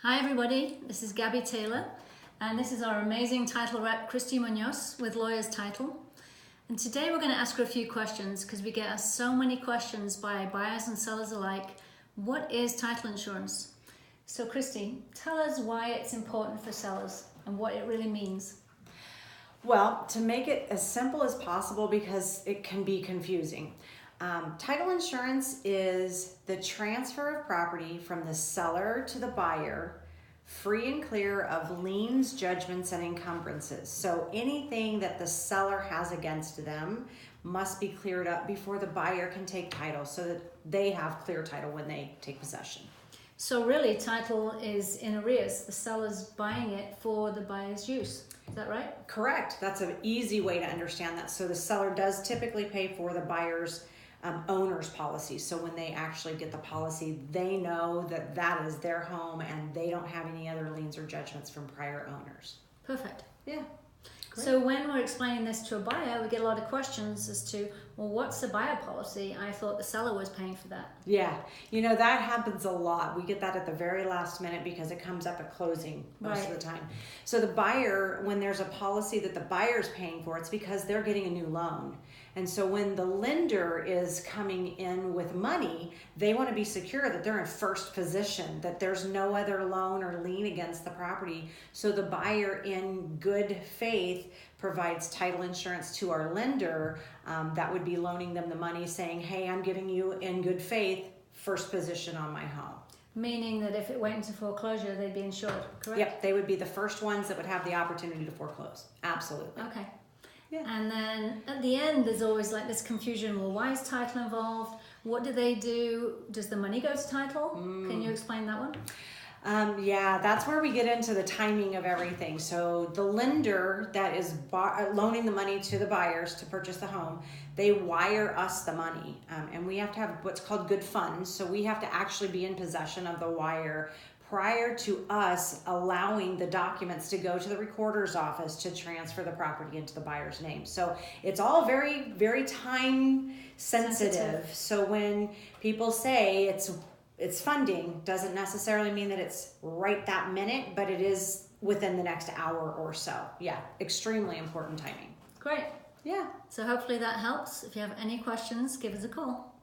Hi everybody, this is Gabby Taylor and this is our amazing title rep Kristi Munoz with Lawyers Title. And today we're going to ask her a few questions because we get asked so many questions by buyers and sellers alike. What is title insurance? So Kristi, tell us why it's important for sellers and what it really means. Well, to make it as simple as possible because it can be confusing. Title insurance is the transfer of property from the seller to the buyer, free and clear of liens, judgments, and encumbrances. So anything that the seller has against them must be cleared up before the buyer can take title so that they have clear title when they take possession. So really, title is in arrears. The seller's buying it for the buyer's use. Is that right? Correct. That's an easy way to understand that. So the seller does typically pay for the buyer's owner's policy. So when they actually get the policy, they know that that is their home and they don't have any other liens or judgments from prior owners. Perfect. Yeah. Great. So when we're explaining this to a buyer, we get a lot of questions as to, well, what's the buyer policy? I thought the seller was paying for that. Yeah, that happens a lot. We get that at the very last minute because it comes up at closing most of the time. So the buyer, when there's a policy that the buyer's paying for, it's because they're getting a new loan. And so when the lender is coming in with money, they want to be secure that they're in first position, that there's no other loan or lien against the property. So the buyer, in good faith, provides title insurance to our lender that would be loaning them the money, saying, hey, I'm giving you, in good faith, first position on my home. Meaning that if it went into foreclosure, they'd be insured, correct? Yep, they would be the first ones that would have the opportunity to foreclose. Absolutely. Okay. Yeah. And then at the end, there's always like this confusion. Well, why is title involved? What do they do? Does the money go to title? Can you explain that one? Yeah, that's where we get into the timing of everything. So the lender that is loaning the money to the buyers to purchase the home, they wire us the money. And we have to have what's called good funds. So we have to actually be in possession of the wire prior to us allowing the documents to go to the recorder's office to transfer the property into the buyer's name. So it's all very, very time sensitive. So when people say it's funding, doesn't necessarily mean that it's right that minute, but it is within the next hour or so. Yeah, extremely important timing. Great. Yeah. So hopefully that helps. If you have any questions, give us a call.